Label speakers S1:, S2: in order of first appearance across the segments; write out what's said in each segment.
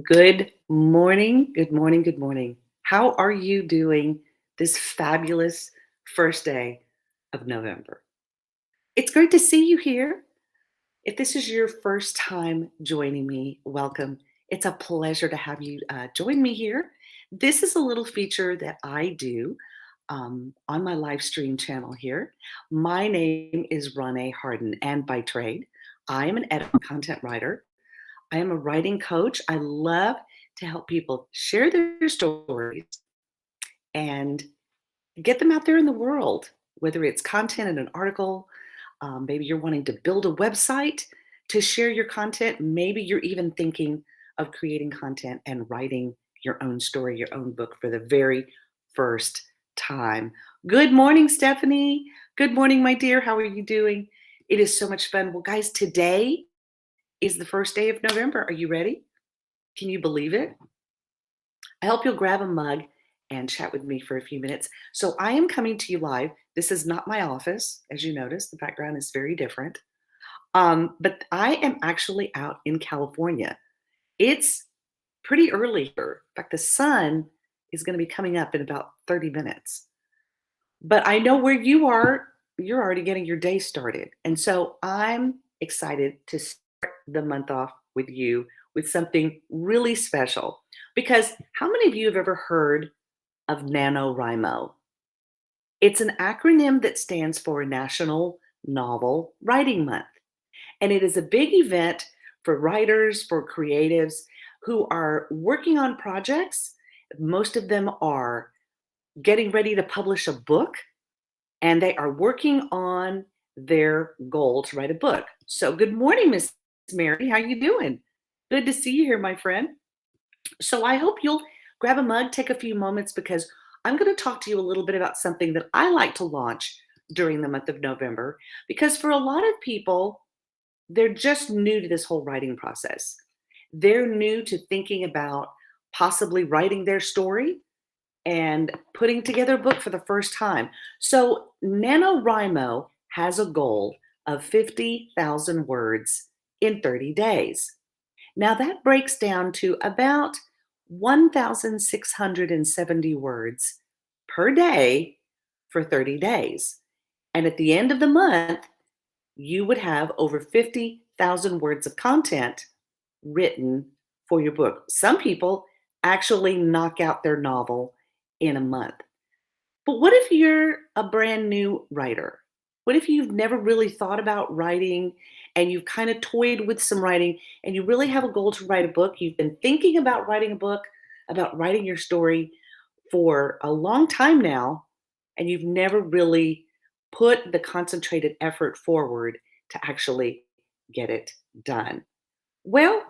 S1: Good morning, good morning, good morning. How are you doing this fabulous first day of November? It's great to see you here. If this is your first time joining me, welcome. It's a pleasure to have you join me here. This is a little feature that I do on my live stream channel here. My name is Ronee Harden, and by trade, I am an editor and content writer. I am a writing coach. I love to help people share their stories and get them out there in the world, whether it's content in an article, maybe you're wanting to build a website to share your content. Maybe you're even thinking of creating content and writing your own story, your own book for the very first time. Good morning, Stephanie. Good morning, my dear. How are you doing? It is so much fun. Well, guys, today is the first day of November. Are you ready? Can you believe it? I hope you'll grab a mug and chat with me for a few minutes. So I am coming to you live. This is not my office. As you notice, the background is very different. But I am actually out in California. It's pretty early here. In fact, the sun is going to be coming up in about 30 minutes. But I know where you are, you're already getting your day started. And so I'm excited to start the month off with you with something really special. Because how many of you have ever heard of NaNoWriMo? It's an acronym that stands for National Novel Writing Month. And it is a big event for writers, for creatives who are working on projects. Most of them are getting ready to publish a book, and they are working on their goal to write a book. So good morning, Miss Mary. How you doing? Good to see you here, my friend. So I hope you'll grab a mug, take a few moments, because I'm going to talk to you a little bit about something that I like to launch during the month of November. Because for a lot of people, they're just new to this whole writing process. They're new to thinking about possibly writing their story and putting together a book for the first time. So NaNoWriMo has a goal of 50,000 words in 30 days. Now that breaks down to about 1,670 words per day for 30 days. And at the end of the month, you would have over 50,000 words of content written for your book. Some people actually knock out their novel in a month. But what if you're a brand new writer? What if you've never really thought about writing and you've kind of toyed with some writing and you really have a goal to write a book? You've been thinking about writing a book, about writing your story for a long time now, and you've never really put the concentrated effort forward to actually get it done. Well,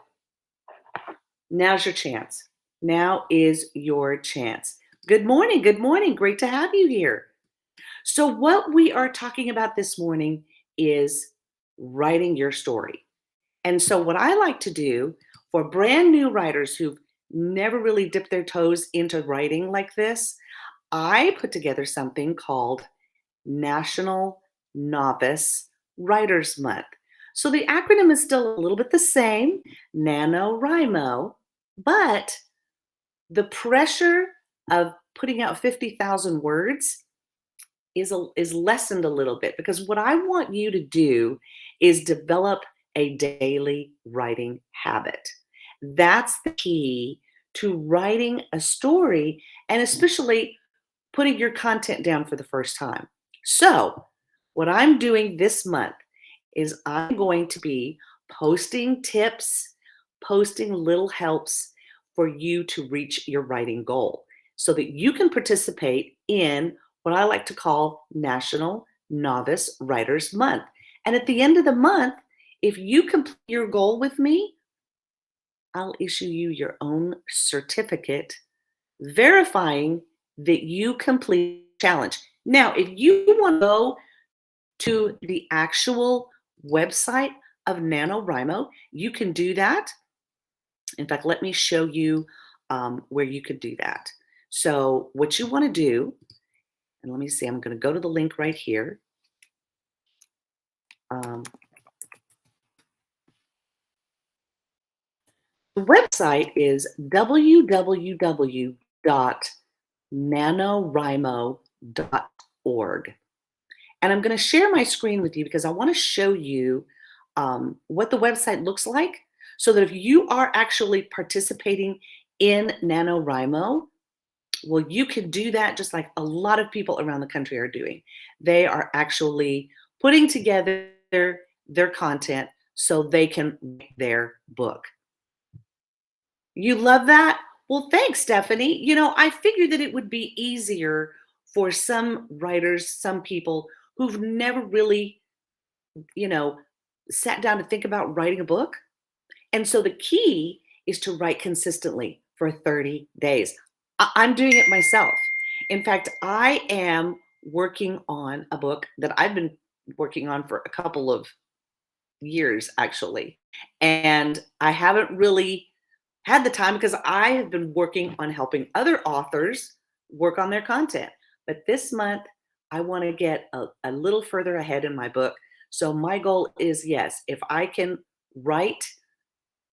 S1: now's your chance. Now is your chance. Good morning. Good morning. Great to have you here. So, what we are talking about this morning is writing your story. And so, what I like to do for brand new writers who've never really dipped their toes into writing like this, I put together something called National Novice Writers Month. So, the acronym is still a little bit the same, NaNoWriMo, but the pressure of putting out 50,000 words is lessened a little bit, because what I want you to do is develop a daily writing habit. That's the key to writing a story, and especially putting your content down for the first time. So, what I'm doing this month is I'm going to be posting tips, posting little helps for you to reach your writing goal so that you can participate in what I like to call National Novice Writers Month. And at the end of the month, if you complete your goal with me, I'll issue you your own certificate verifying that you complete the challenge. Now, if you want to go to the actual website of NaNoWriMo, you can do that. In fact, let me show you where you could do that. So what you want to do, and let me see, I'm going to go to the link right here. The website is www.nanowrimo.org. And I'm going to share my screen with you because I want to show you what the website looks like so that if you are actually participating in NaNoWriMo, well, you can do that just like a lot of people around the country are doing. They are actually putting together their content so they can write their book. You love that? Well, thanks, Stephanie. I figured that it would be easier for some writers, some people who've never really, you know, sat down to think about writing a book. And so the key is to write consistently for 30 days. I'm doing it myself. In fact, I am working on a book that I've been working on for a couple of years, actually. And I haven't really had the time because I have been working on helping other authors work on their content. But this month, I want to get a little further ahead in my book. So my goal is yes, if I can write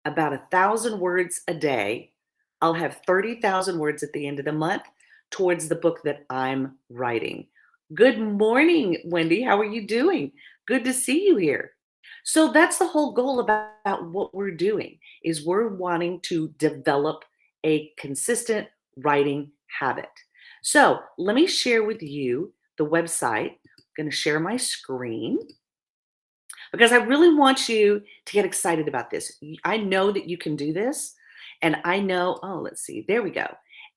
S1: about 1,000 words a day, I'll have 30,000 words at the end of the month towards the book that I'm writing. Good morning, Wendy. How are you doing? Good to see you here. So that's the whole goal about what we're doing is we're wanting to develop a consistent writing habit. So let me share with you the website. I'm going to share my screen because I really want you to get excited about this. I know that you can do this. And I know, oh, let's see, there we go.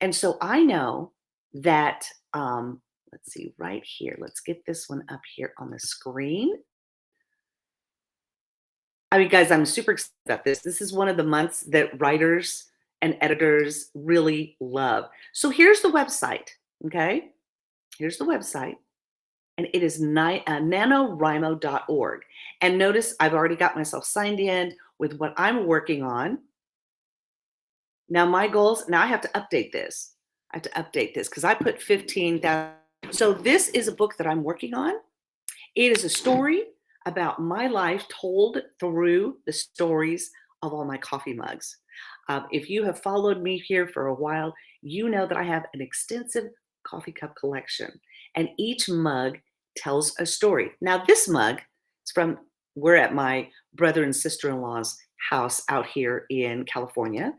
S1: And so I know that, let's see, right here, let's get this one up here on the screen. I mean, guys, I'm super excited about this. This is one of the months that writers and editors really love. So here's the website, okay? Here's the website, and it is NaNoWriMo.org. And notice I've already got myself signed in with what I'm working on. Now my goals, now I have to update this. I have to update this because I put 15,000. So this is a book that I'm working on. It is a story about my life told through the stories of all my coffee mugs. If you have followed me here for a while, you know that I have an extensive coffee cup collection, and each mug tells a story. Now, this mug is from, we're at my brother and sister in law's house out here in California.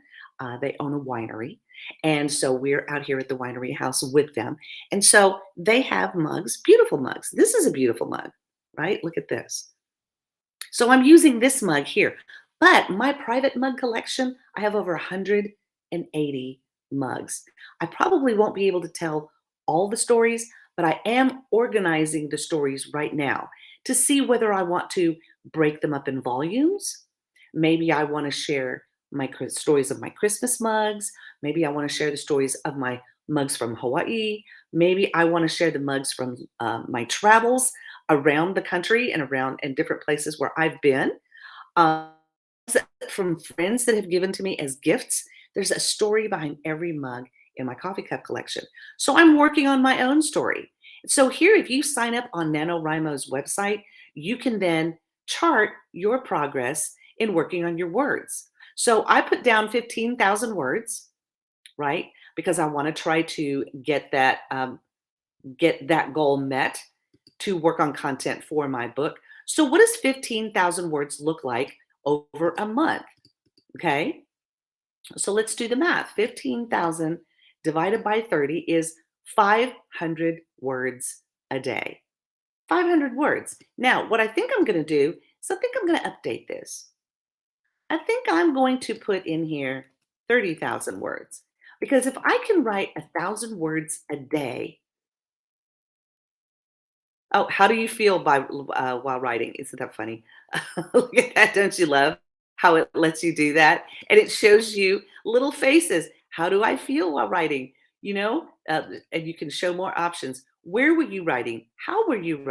S1: They own a winery. And so we're out here at the winery house with them. And so they have mugs, beautiful mugs. This is a beautiful mug, right? Look at this. So I'm using this mug here. But my private mug collection, I have over 180 mugs. I probably won't be able to tell all the stories, but I am organizing the stories right now to see whether I want to break them up in volumes. Maybe I want to share my stories of my Christmas mugs. Maybe I want to share the stories of my mugs from Hawaii. Maybe I want to share the mugs from my travels around the country and around in different places where I've been. Um, from friends that have given to me as gifts. There's a story behind every mug in my coffee cup collection. So I'm working on my own story. So here, if you sign up on NaNoWriMo's website, you can then chart your progress in working on your words. So I put down 15,000 words, right? Because I want to try to get that goal met to work on content for my book. So what does 15,000 words look like over a month? Okay, so let's do the math. 15,000 divided by 30 is 500 words a day. 500 words. Now, what I think I'm going to do is I think I'm going to update this. I think I'm going to put in here 30,000 words because if I can write 1,000 words a day. Oh, how do you feel while writing? Isn't that funny? Look at that, don't you love how it lets you do that? And it shows you little faces. How do I feel while writing? And you can show more options. Where were you writing? How were you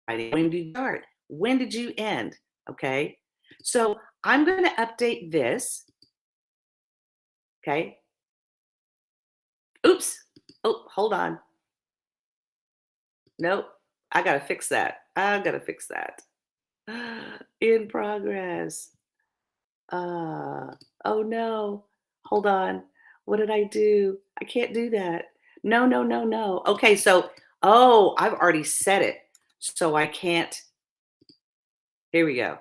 S1: writing? When did you start? When did you end? Okay. So I'm going to update this. Okay. Oops. Oh, hold on. Nope. I got to fix that. I got to fix that. In progress. Uh, oh no. Hold on. What did I do? I can't do that. No, no, no, no. Okay, so, oh, I've already set it. So I can't. Here we go.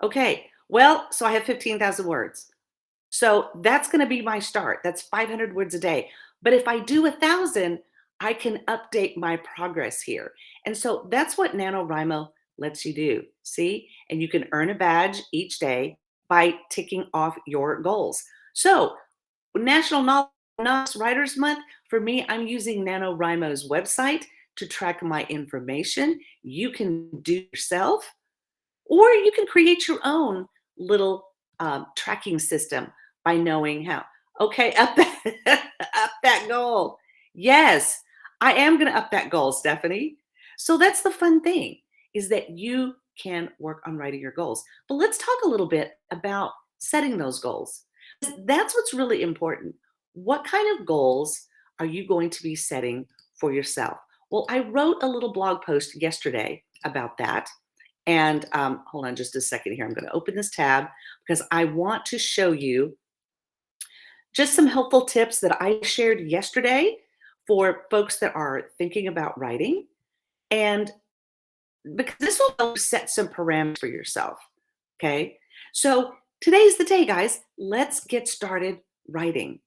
S1: Okay. Well, so I have 15,000 words. So that's going to be my start. That's 500 words a day. But if I do 1,000, I can update my progress here. And so that's what NaNoWriMo lets you do. See? And you can earn a badge each day by ticking off your goals. So, Novice Writers Month, for me, I'm using NaNoWriMo's website to track my information. You can do yourself, or you can create your own little tracking system by knowing how. Okay, up that, up that goal. Yes, I am going to up that goal, Stephanie. So that's the fun thing, is that you can work on writing your goals. But let's talk a little bit about setting those goals. That's what's really important. What kind of goals are you going to be setting for yourself? Well, I wrote a little blog post yesterday about that. And hold on just a second here. I'm going to open this tab because I want to show you just some helpful tips that I shared yesterday for folks that are thinking about writing. And because this will help set some parameters for yourself. Okay. So today's the day, guys. Let's get started writing.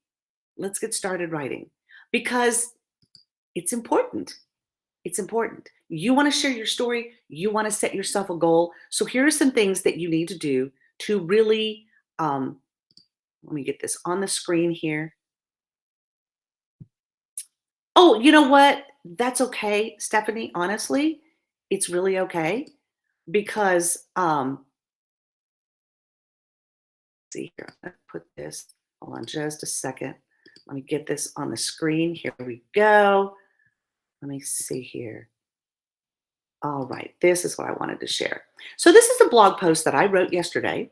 S1: Let's get started writing because it's important. It's important. You want to share your story. You want to set yourself a goal. So here are some things that you need to do to really, let me get this on the screen here. Oh, you know what? That's okay, Stephanie. Honestly, it's really okay because, see here, I'm gonna put this, hold on just a second. Let me get this on the screen. Here we go. Let me see here. All right, this is what I wanted to share. So this is a blog post that I wrote yesterday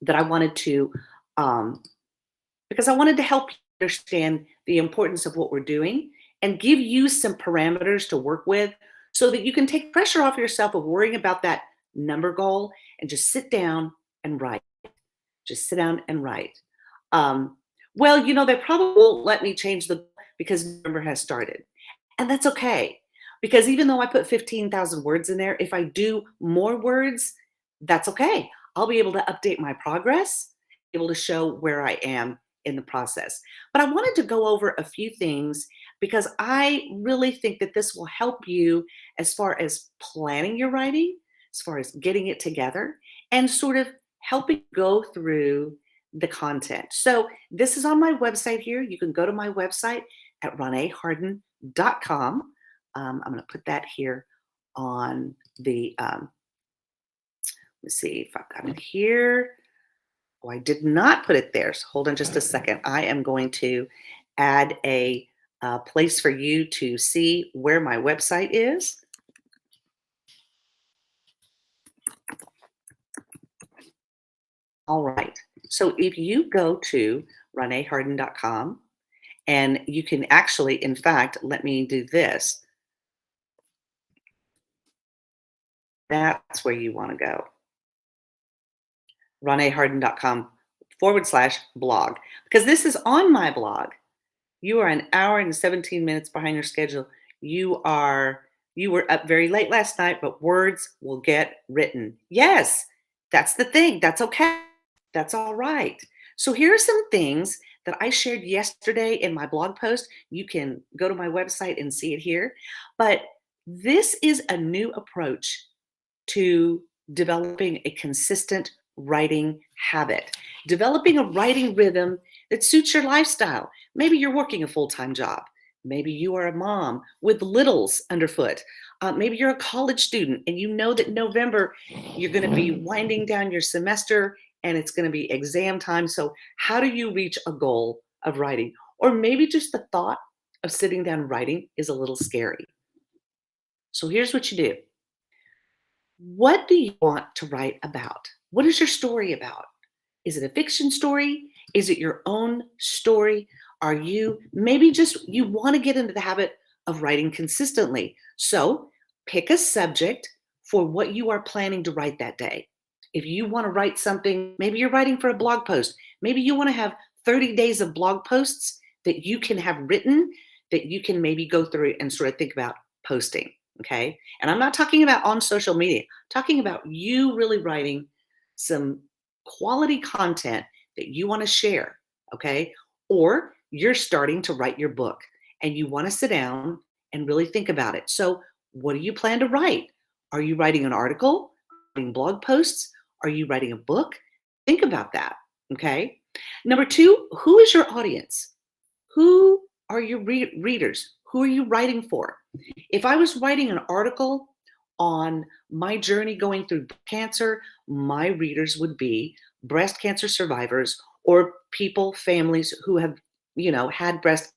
S1: that I wanted to, um, because I wanted to help you understand the importance of what we're doing and give you some parameters to work with so that you can take pressure off yourself of worrying about that number goal and just sit down and write. Just sit down and write. Um, well, they probably won't let me change the because November has started. And that's okay. Because even though I put 15,000 words in there, if I do more words, that's okay. I'll be able to update my progress, able to show where I am in the process. But I wanted to go over a few things because I really think that this will help you as far as planning your writing, as far as getting it together, and sort of helping go through the content. So this is on my website here. You can go to my website at reneeharden.com. I'm going to put that here on the, let's see if I've got it here. Oh, I did not put it there. So hold on just a second. I am going to add a place for you to see where my website is. All right. So if you go to reneeharden.com, and you can actually, in fact, let me do this. That's where you want to go. reneeharden.com/blog. Because this is on my blog. You are an hour and 17 minutes behind your schedule. You were up very late last night, but words will get written. Yes, that's the thing. That's okay. That's all right. So here are some things that I shared yesterday in my blog post. You can go to my website and see it here. But this is a new approach to developing a consistent writing habit, developing a writing rhythm that suits your lifestyle. Maybe you're working a full time job. Maybe you are a mom with littles underfoot. Maybe you're a college student and you know that November you're going to be winding down your semester and it's going to be exam time. So, how do you reach a goal of writing? Or maybe just the thought of sitting down writing is a little scary. So, here's what you do. What do you want to write about? What is your story about? Is it a fiction story? Is it your own story? Are you maybe just you want to get into the habit of writing consistently? So pick a subject for what you are planning to write that day. If you want to write something, maybe you're writing for a blog post. Maybe you want to have 30 days of blog posts that you can have written that you can maybe go through and sort of think about posting. Okay. And I'm not talking about on social media, I'm talking about you really writing some quality content that you want to share. Okay. Or you're starting to write your book and you want to sit down and really think about it. So, what do you plan to write? Are you writing an article, writing blog posts? Are you writing a book? Think about that. Okay. Number two, who is your audience? Who are your readers? Who are you writing for? If I was writing an article on my journey going through cancer, my readers would be breast cancer survivors or people, families who have, had breast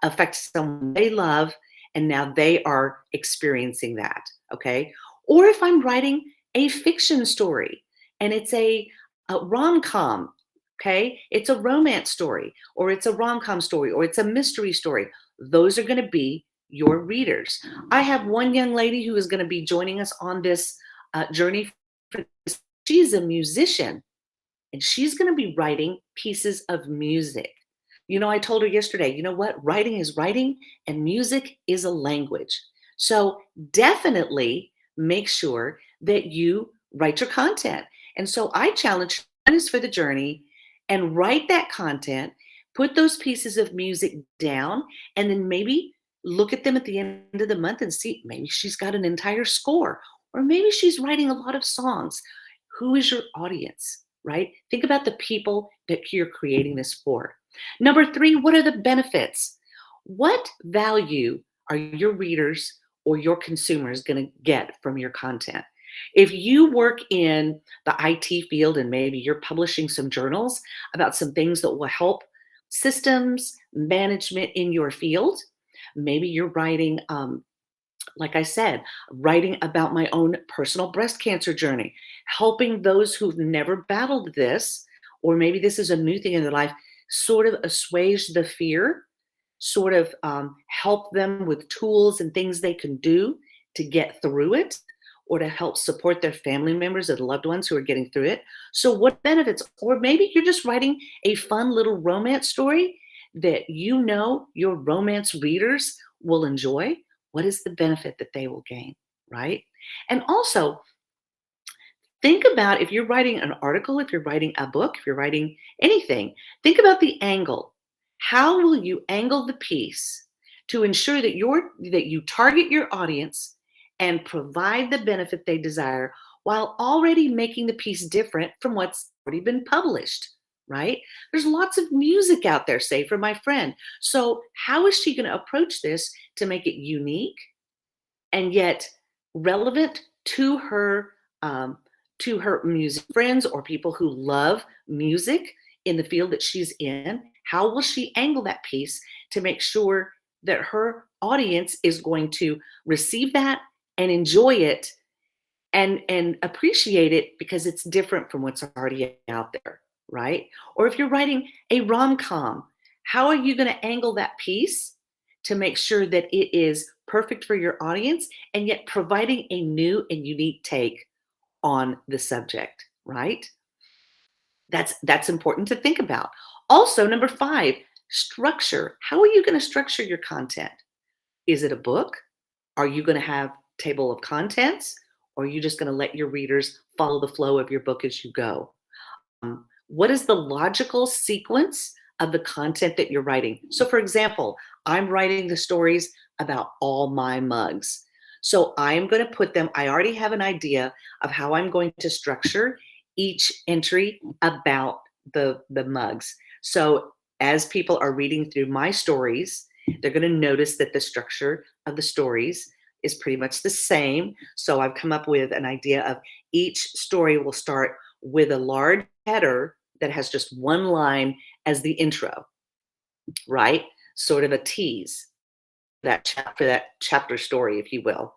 S1: affect someone they love and now they are experiencing that. Okay. Or if I'm writing a fiction story and it's a rom-com, okay, it's a romance story or it's a rom-com story or it's a mystery story, those are going to be your readers. I have one young lady who is going to be joining us on this journey. She's a musician and she's going to be writing pieces of music. I told her yesterday, you know what? Writing is writing and music is a language. So definitely make sure that you write your content. And so I challenge friends for the journey and write that content, put those pieces of music down, and then maybe look at them at the end of the month and see maybe she's got an entire score, or maybe she's writing a lot of songs. Who is your audience, right? Think about the people that you're creating this for. Number three, what are the benefits? What value are your readers or your consumers going to get from your content? If you work in the IT field and maybe you're publishing some journals about some things that will help systems management in your field, maybe you're writing like I said, writing about my own personal breast cancer journey, helping those who've never battled this, or maybe this is a new thing in their life, sort of assuage the fear, sort of help them with tools and things they can do to get through it, or to help support their family members or the loved ones who are getting through it. So, what benefits? Or maybe you're just writing a fun little romance story that your romance readers will enjoy. What is the benefit that they will gain, right? And also, think about if you're writing an article, if you're writing a book, if you're writing anything, think about the angle. How will you angle the piece to ensure that you target your audience and provide the benefit they desire while already making the piece different from what's already been published, right? There's lots of music out there, say for my friend. So how is she going to approach this to make it unique and yet relevant um, to her music friends or people who love music in the field that she's in? How will she angle that piece to make sure that her audience is going to receive that and enjoy it and appreciate it because it's different from what's already out there, right? Or if you're writing a rom-com, how are you going to angle that piece to make sure that it is perfect for your audience and yet providing a new and unique take on the subject, right? That's important to think about. Also, number five, structure. How are you going to structure your content? Is it a book? Are you going to have table of contents? Or are you just going to let your readers follow the flow of your book as you go? What is the logical sequence of the content that you're writing? So, for example, I'm writing the stories about all my mugs. So I'm going to put them, I already have an idea of how I'm going to structure each entry about the mugs. So as people are reading through my stories, they're going to notice that the structure of the stories is pretty much the same. So I've come up with an idea of each story will start with a large header that has just one line as the intro, right? Sort of a tease for that chapter story, if you will.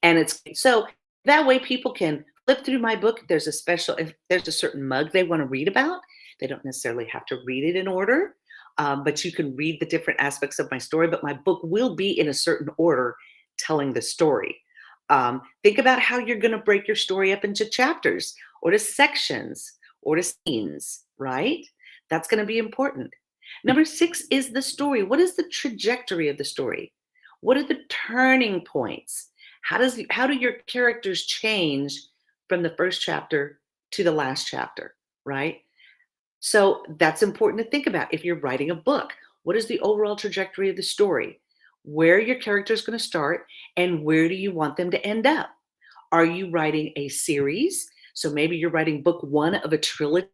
S1: And it's so that way people can flip through my book. If there's a certain mug they want to read about, they don't necessarily have to read it in order, but you can read the different aspects of my story. But my book will be in a certain order telling the story. Think about how you're going to break your story up into chapters. or to sections or to scenes, right? That's going to be important. Number 6 is the story. What is the trajectory of the story? What are the turning points? How do your characters change from the first chapter to the last chapter, right? So that's important to think about if you're writing a book. What is the overall trajectory of the story? Where are your characters going to start and where do you want them to end up? Are you writing a series? So maybe you're writing book 1 of a trilogy.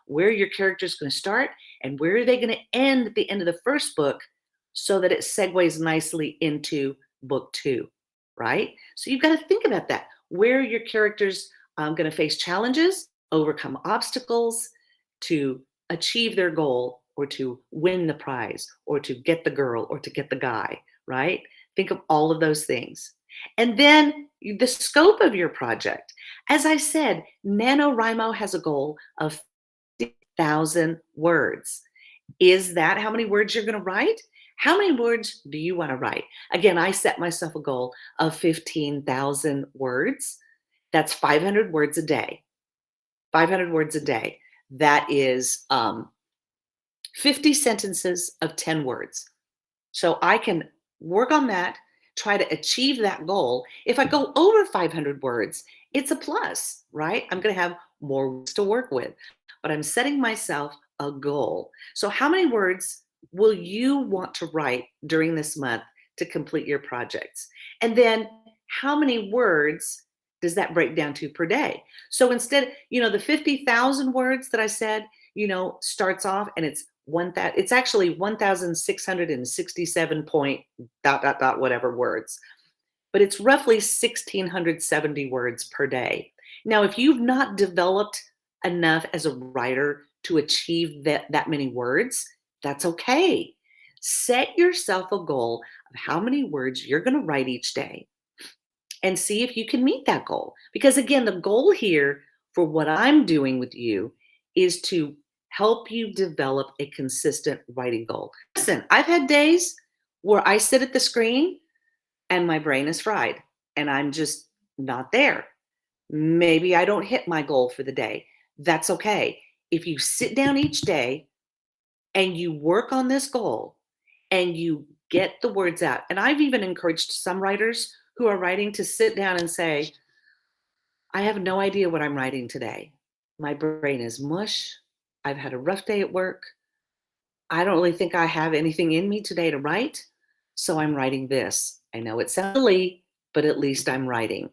S1: Where are your characters going to start and where are they going to end at the end of the first book so that it segues nicely into book 2, right? So you've got to think about that. Where are your characters going to face challenges, overcome obstacles to achieve their goal or to win the prize or to get the girl or to get the guy, right? Think of all of those things. And then the scope of your project. As I said, NaNoWriMo has a goal of 50,000 words. Is that how many words you're going to write? How many words do you want to write? Again, I set myself a goal of 15,000 words. That's 500 words a day. 500 words a day. That is 50 sentences of 10 words. So I can work on that, try to achieve that goal. If I go over 500 words, it's a plus, right? I'm going to have more words to work with, but I'm setting myself a goal. So how many words will you want to write during this month to complete your projects? And then how many words does that break down to per day? So instead, the 50,000 words that I said, starts off and it's actually 1,667 point dot dot dot whatever words, but it's roughly 1,670 words per day. Now, if you've not developed enough as a writer to achieve that many words, that's okay. Set yourself a goal of how many words you're going to write each day and see if you can meet that goal. Because again, the goal here for what I'm doing with you is to help you develop a consistent writing goal. Listen, I've had days where I sit at the screen and my brain is fried and I'm just not there. Maybe I don't hit my goal for the day. That's okay. If you sit down each day and you work on this goal and you get the words out, and I've even encouraged some writers who are writing to sit down and say, I have no idea what I'm writing today. My brain is mush. I've had a rough day at work. I don't really think I have anything in me today to write. So I'm writing this. I know it sounds silly, but at least I'm writing.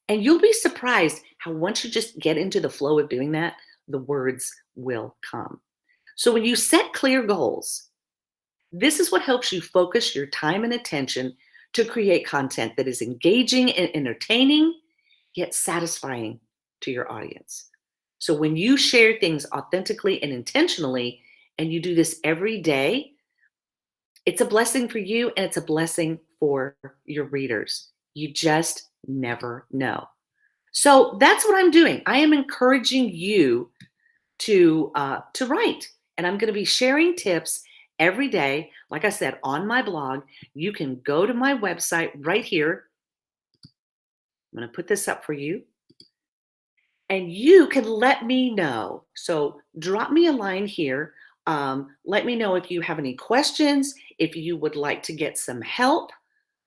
S1: And you'll be surprised how once you just get into the flow of doing that, the words will come. So when you set clear goals, this is what helps you focus your time and attention to create content that is engaging and entertaining, yet satisfying to your audience. So when you share things authentically and intentionally, and you do this every day, it's a blessing for you and it's a blessing for your readers. You just never know. So that's what I'm doing. I am encouraging you to write, and I'm going to be sharing tips every day. Like I said, on my blog, you can go to my website right here. I'm going to put this up for you. And you can let me know. So drop me a line here. Let me know if you have any questions, if you would like to get some help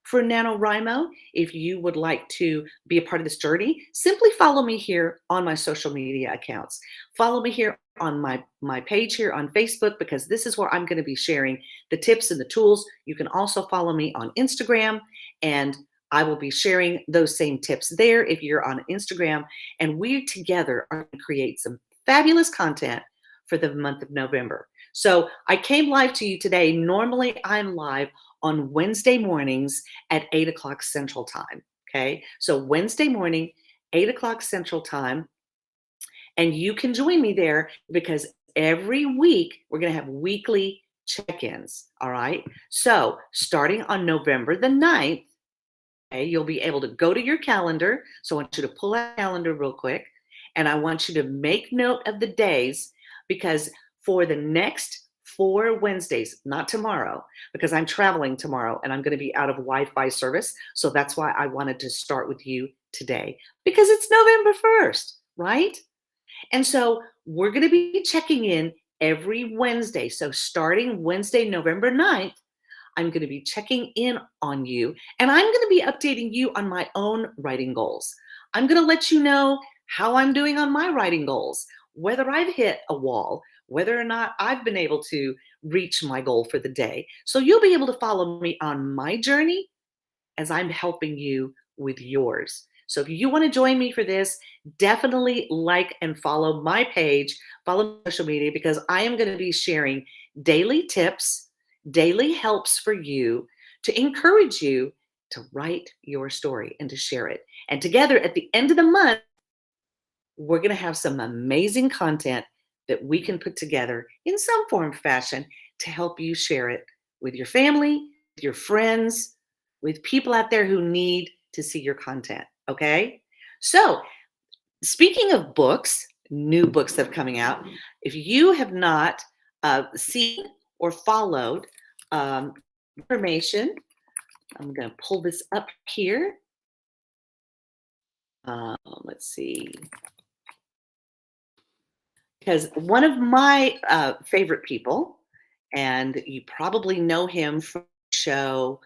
S1: for NaNoWriMo, if you would like to be a part of this journey. Simply follow me here on my social media accounts. Follow me here on my page here on Facebook, because this is where I'm going to be sharing the tips and the tools. You can also follow me on Instagram, and I will be sharing those same tips there if you're on Instagram. And we together are going to create some fabulous content for the month of November. So I came live to you today. Normally I'm live on Wednesday mornings at 8 o'clock Central Time. Okay. So Wednesday morning, 8 o'clock Central Time. And you can join me there because every week we're going to have weekly check-ins. All right. So starting on November the 9th, okay, you'll be able to go to your calendar. So I want you to pull out a calendar real quick. And I want you to make note of the days, because for the next 4 Wednesdays, not tomorrow, because I'm traveling tomorrow and I'm going to be out of Wi-Fi service. So that's why I wanted to start with you today, because it's November 1st, right? And so we're going to be checking in every Wednesday. So starting Wednesday, November 9th, I'm going to be checking in on you, and I'm going to be updating you on my own writing goals. I'm going to let you know how I'm doing on my writing goals, whether I've hit a wall, whether or not I've been able to reach my goal for the day. So you'll be able to follow me on my journey as I'm helping you with yours. So if you want to join me for this, definitely like and follow my page, follow my social media, because I am going to be sharing daily tips, daily helps for you to encourage you to write your story and to share it. And together at the end of the month, we're going to have some amazing content that we can put together in some form or fashion to help you share it with your family, with your friends, with people out there who need to see your content. Okay. So, speaking of books, new books that are coming out, if you have not seen or followed information, I'm going to pull this up here. Let's see. Because one of my favorite people, and you probably know him from the show.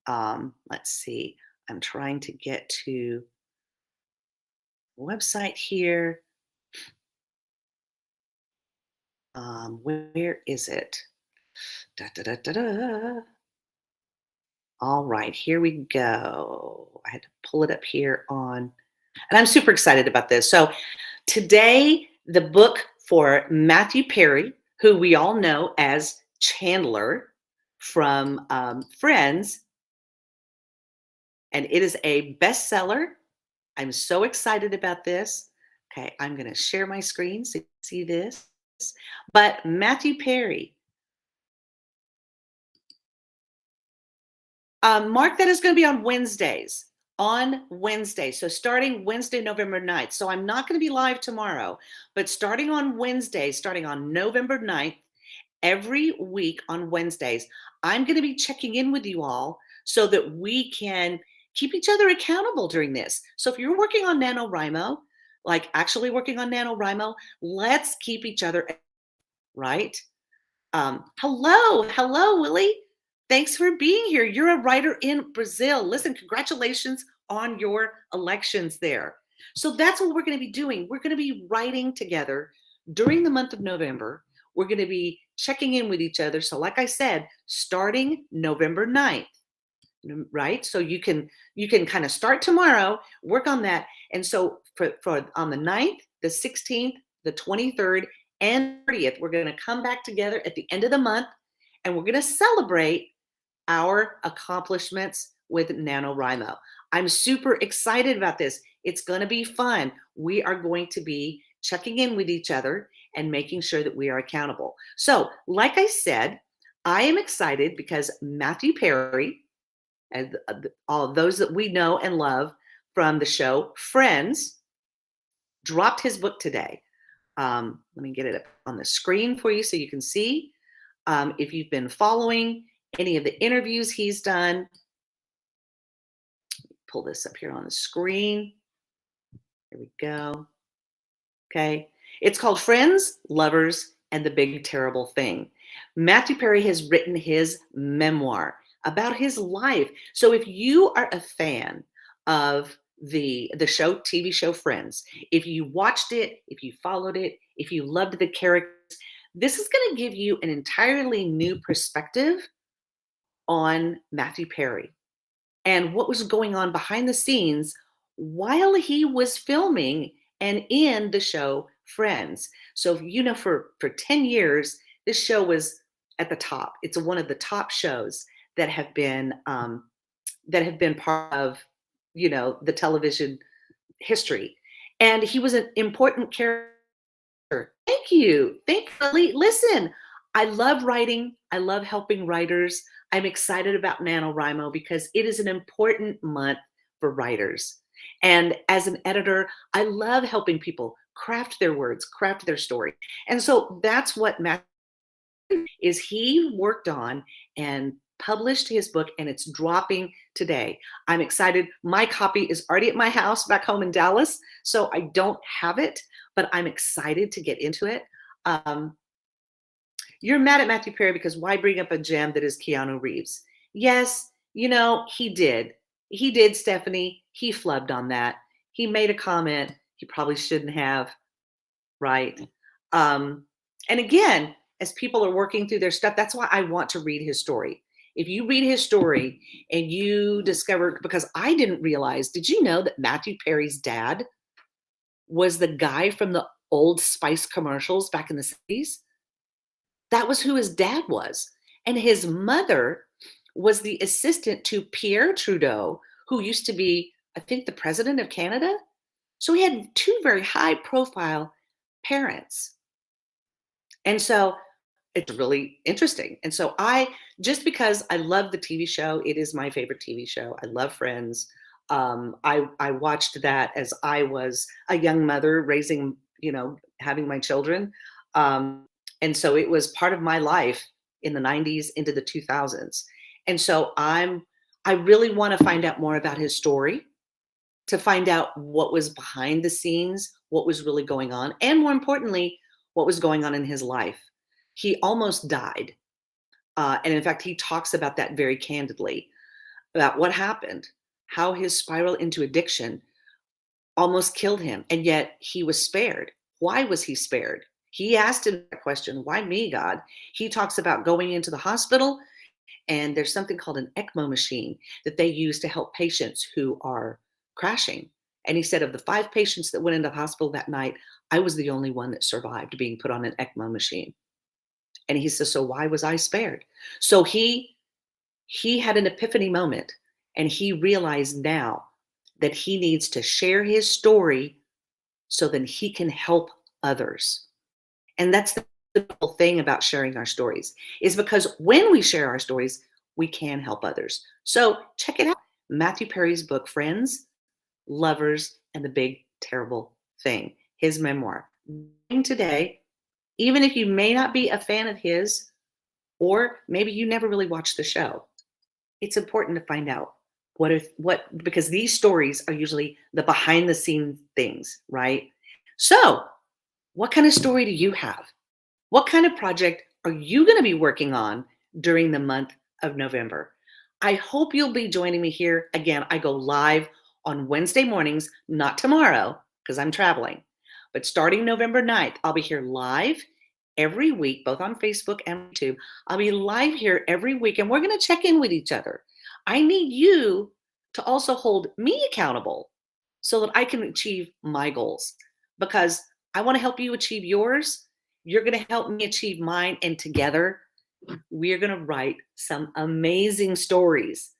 S1: Let's see, I'm trying to get to the website here. Where is it? Da, da, da, da, da. All right, here we go. I had to pull it up here on, and I'm super excited about this. So today, the book for Matthew Perry, who we all know as Chandler from Friends, and it is a bestseller. I'm so excited about this. Okay, I'm going to share my screen so you can see this. But Matthew Perry, mark that is going to be on Wednesdays. On Wednesday. So starting Wednesday, November 9th. So I'm not going to be live tomorrow, but starting on Wednesday, starting on November 9th, every week on Wednesdays, I'm going to be checking in with you all so that we can keep each other accountable during this. So if you're working on NaNoWriMo, like actually working on NaNoWriMo, let's keep each other right. Hello, Willie. Thanks for being here. You're a writer in Brazil. Listen, congratulations on your elections there. So that's what we're going to be doing. We're going to be writing together during the month of November. We're going to be checking in with each other. So like I said, starting November 9th, right? So you can kind of start tomorrow, work on that. And so for on the 9th, the 16th, the 23rd, and 30th, we're going to come back together at the end of the month, and we're going to celebrate our accomplishments with NaNoWriMo. I'm super excited about this. It's going to be fun. We are going to be checking in with each other and making sure that we are accountable. So, like I said, I am excited because Matthew Perry, and all of those that we know and love from the show Friends, dropped his book today. Let me get it up on the screen for you so you can see. If you've been following any of the interviews he's done, pull this up here on the screen. Here we go. Okay. It's called Friends, Lovers, and the Big Terrible Thing. Matthew Perry has written his memoir about his life. So if you are a fan of the show, TV show Friends, if you watched it, if you followed it, if you loved the characters, this is going to give you an entirely new perspective on Matthew Perry and what was going on behind the scenes while he was filming and in the show Friends. So, you know, for 10 years, this show was at the top. It's one of the top shows that have been part of, you know, the television history. And he was an important character. Thank you. Thank you. Listen, I love writing. I love helping writers. I'm excited about NaNoWriMo because it is an important month for writers. And as an editor, I love helping people craft their words, craft their story. And so that's what Matt is. He worked on and published his book and it's dropping today. I'm excited. My copy is already at my house back home in Dallas, so I don't have it, but I'm excited to get into it. Um, you're mad at Matthew Perry because why bring up a gem that is Keanu Reeves? Yes, he did. He did, Stephanie. He flubbed on that. He made a comment he probably shouldn't have, right? Um, and again, as people are working through their stuff, that's why I want to read his story. If you read his story and you discover, because I didn't realize, did you know that Matthew Perry's dad was the guy from the Old Spice commercials back in the 60s? That was who his dad was. And his mother was the assistant to Pierre Trudeau, who used to be, I think, the president of Canada. So he had two very high profile parents. And so it's really interesting. And so just because I love the TV show, it is my favorite TV show. I love Friends. I watched that as I was a young mother raising, having my children. And so it was part of my life in the 90s into the 2000s. And so I really want to find out more about his story, to find out what was behind the scenes, what was really going on, and more importantly, what was going on in his life. He almost died. And in fact, he talks about that very candidly, about what happened, how his spiral into addiction almost killed him. And yet he was spared. Why was he spared? He asked him that question, why me, God? He talks about going into the hospital, and there's something called an ECMO machine that they use to help patients who are crashing. And he said, of the 5 patients that went into the hospital that night, I was the only one that survived being put on an ECMO machine. And he says, so why was I spared? So he had an epiphany moment, and he realized now that he needs to share his story so that he can help others. And that's the whole thing about sharing our stories, is because when we share our stories, we can help others. So check it out. Matthew Perry's book, Friends, Lovers, and the Big Terrible Thing, his memoir. Today, even if you may not be a fan of his, or maybe you never really watched the show, it's important to find out because these stories are usually the behind the scenes things, right? So what kind of story do you have? What kind of project are you going to be working on during the month of November? I hope you'll be joining me here. Again, I go live on Wednesday mornings, not tomorrow because I'm traveling, but starting November 9th, I'll be here live every week, both on Facebook and YouTube. I'll be live here every week, and we're going to check in with each other. I need you to also hold me accountable so that I can achieve my goals, because I want to help you achieve yours. You're going to help me achieve mine. And together, we're going to write some amazing stories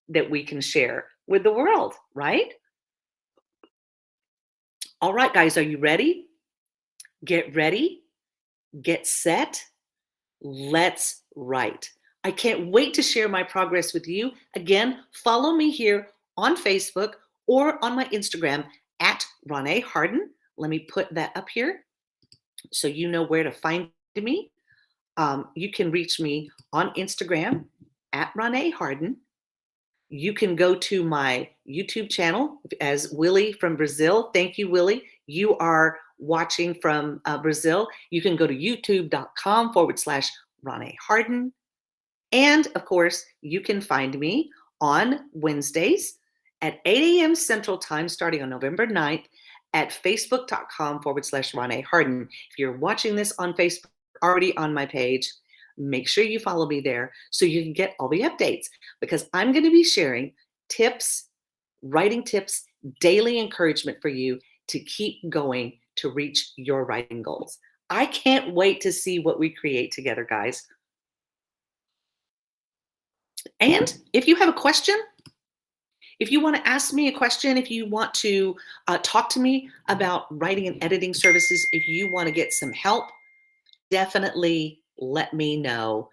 S1: that we can share with the world, right? All right, guys, are you ready? Get ready, get set. Let's write. I can't wait to share my progress with you. Again, follow me here on Facebook or on my Instagram at Ronee Harden. Let me put that up here so you know where to find me. You can reach me on Instagram at Ronee Harden. You can go to my YouTube channel as Willie from Brazil. Thank you, Willie. You are watching from Brazil. You can go to youtube.com/Ronee Harden. And of course, you can find me on Wednesdays at 8 a.m. Central Time, starting on November 9th, at facebook.com/Ronee Harden. If you're watching this on Facebook, already on my page, make sure you follow me there so you can get all the updates, because I'm going to be sharing tips, writing tips, daily encouragement for you to keep going to reach your writing goals. I can't wait to see what we create together, guys. And if you have a question, if you want to ask me a question, if you want to talk to me about writing and editing services, if you want to get some help, definitely let me know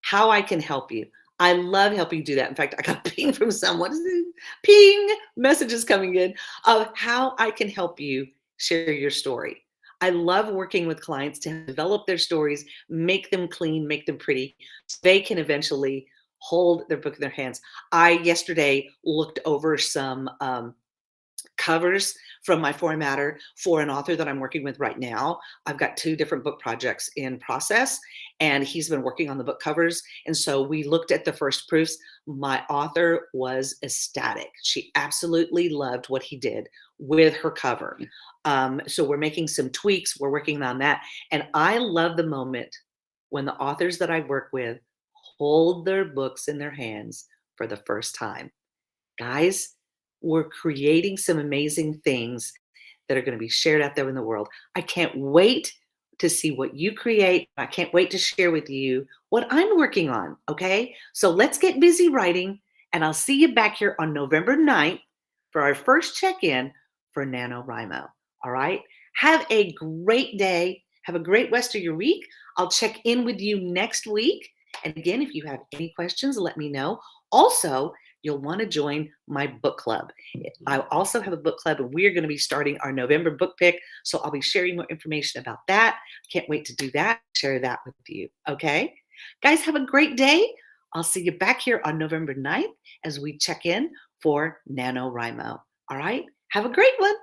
S1: how I can help you. I love helping you do that. In fact, I got a ping from someone, ping messages coming in of how I can help you share your story. I love working with clients to develop their stories, make them clean, make them pretty, so they can eventually hold their book in their hands. I yesterday looked over some covers from my formatter for an author that I'm working with right now. I've got two different book projects in process, and he's been working on the book covers. And so we looked at the first proofs. My author was ecstatic. She absolutely loved what he did with her cover. So we're making some tweaks. We're working on that. And I love the moment when the authors that I work with hold their books in their hands for the first time. Guys, we're creating some amazing things that are going to be shared out there in the world. I can't wait to see what you create. I can't wait to share with you what I'm working on. Okay. So let's get busy writing, and I'll see you back here on November 9th for our first check in for NaNoWriMo. All right. Have a great day. Have a great rest of your week. I'll check in with you next week. And again, if you have any questions, let me know. Also, you'll want to join my book club. I also have a book club, and we're going to be starting our November book pick. So I'll be sharing more information about that. Can't wait to do that, share that with you. Okay. Guys, have a great day. I'll see you back here on November 9th as we check in for NaNoWriMo. All right. Have a great one.